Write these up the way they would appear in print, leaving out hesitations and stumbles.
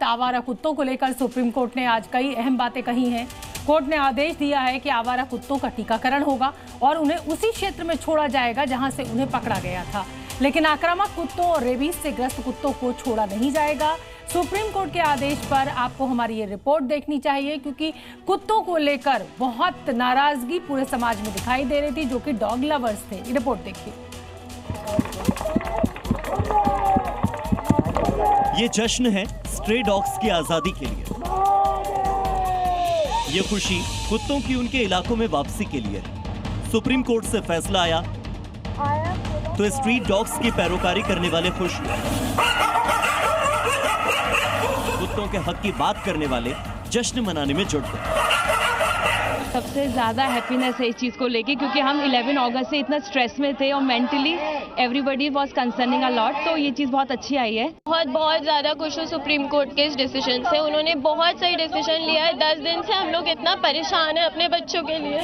आवारा कुत्तों को लेकर सुप्रीम कोर्ट ने आज कई अहम बातें कही हैं। कोर्ट ने आदेश दिया है कि आवारा कुत्तों का टीकाकरण होगा और उन्हें उसी क्षेत्र में छोड़ा जाएगा जहां से उन्हें पकड़ा गया था, लेकिन आक्रामक कुत्तों और रेबीज से ग्रस्त कुत्तों को छोड़ा नहीं जाएगा। सुप्रीम कोर्ट के आदेश पर आपको हमारी ये रिपोर्ट देखनी चाहिए, क्योंकि कुत्तों को लेकर बहुत नाराजगी पूरे समाज में दिखाई दे रही थी, जो कि डॉग लवर्स थे। ये रिपोर्ट देखिए। ये जश्न है स्ट्रे डॉग्स की आजादी के लिए। ये खुशी कुत्तों की उनके इलाकों में वापसी के लिए। सुप्रीम कोर्ट से फैसला आया तो स्ट्रीट डॉग्स की पैरोकारी करने वाले खुश हुए। कुत्तों के हक की बात करने वाले जश्न मनाने में जुट गए। सबसे ज़्यादा हैप्पीनेस है इस चीज़ को लेके, क्योंकि हम 11 अगस्त से इतना स्ट्रेस में थे और mentally everybody was concerning a lot, तो ये चीज़ बहुत अच्छी आई है। बहुत ज़्यादा खुश हूँ सुप्रीम कोर्ट के इस डिसीजन से। उन्होंने बहुत सही डिसीजन लिया है। 10 दिन से हम लोग इतना परेशान हैं अपने बच्चों के लिए।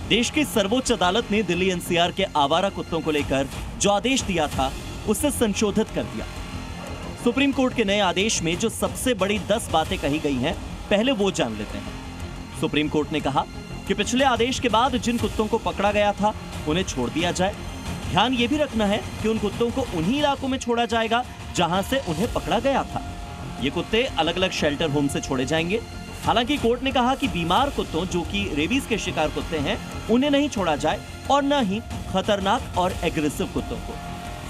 देश की सर्वोच्च अदालत ने दिल्ली एनसीआर के आवारा कुत्तों को लेकर जो आदेश दिया था उसे संशोधित कर दिया। सुप्रीम कोर्ट के नए आदेश में जो सबसे बड़ी 10 बातें कही गई हैं, पहले वो जान लेते हैं। सुप्रीम कोर्ट ने कहा कि पिछले आदेश के बाद जिन कुत्तों को पकड़ा गया था उन्हें छोड़ दिया जाए। ध्यान ये भी रखना है कि उन कुत्तों को उन्हीं इलाकों में छोड़ा जाएगा जहां से उन्हें पकड़ा गया था। ये कुत्ते अलग अलग शेल्टर होम से छोड़े जाएंगे। हालांकि कोर्ट ने कहा कि बीमार कुत्तों, जो कि रेबीज के शिकार कुत्ते हैं, उन्हें नहीं छोड़ा जाए और न ही खतरनाक और एग्रेसिव कुत्तों को।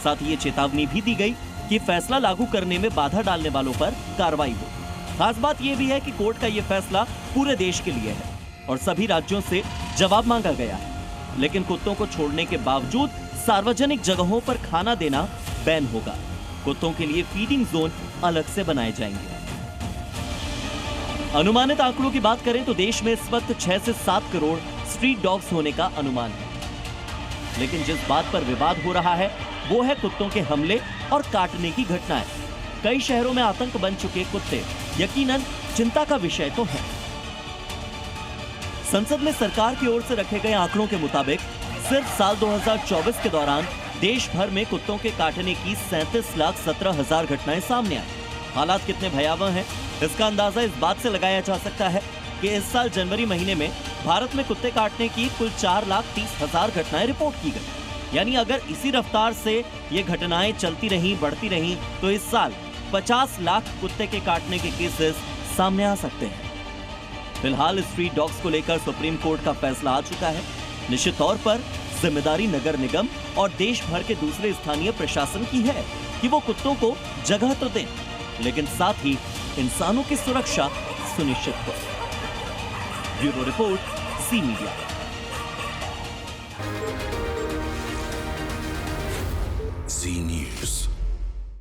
साथ ही ये चेतावनी भी दी गई कि फैसला लागू करने में बाधा डालने वालों पर कार्रवाई हो। खास बात यह भी है कि कोर्ट का ये फैसला पूरे देश के लिए है और सभी राज्यों से जवाब मांगा गया है। लेकिन कुत्तों को छोड़ने के बावजूद सार्वजनिक जगहों पर खाना देना बैन होगा। कुत्तों के लिए फीडिंग जोन अलग से बनाए जाएंगे। अनुमानित आंकड़ों की बात करें तो देश में इस वक्त 6 से 7 करोड़ स्ट्रीट डॉग्स होने का अनुमान है। लेकिन जिस बात पर विवाद हो रहा है वो है कुत्तों के हमले और काटने की घटनाएं। कई शहरों में आतंक बन चुके कुत्ते यकीनन चिंता का विषय तो है। संसद में सरकार की ओर से रखे गए आंकड़ों के मुताबिक सिर्फ साल 2024 के दौरान देश भर में कुत्तों के काटने की 37,17,000 घटनाएं सामने आई। हालात कितने भयावह हैं, इसका अंदाजा इस बात से लगाया जा सकता है कि इस साल जनवरी महीने में भारत में कुत्ते काटने की कुल 4,30,000 घटनाएं रिपोर्ट की गई। यानी अगर इसी रफ्तार से ये घटनाएं चलती रहीं, बढ़ती रहीं, तो इस साल 50 लाख कुत्ते के काटने के केसेस सामने आ सकते हैं। फिलहाल स्ट्रीट डॉग्स को लेकर सुप्रीम कोर्ट का फैसला आ चुका है। निश्चित तौर पर जिम्मेदारी नगर निगम और देश भर के दूसरे स्थानीय प्रशासन की है कि वो कुत्तों को जगह तो दें, लेकिन साथ ही इंसानों की सुरक्षा सुनिश्चित करें। Bureau report, C media. Zee News.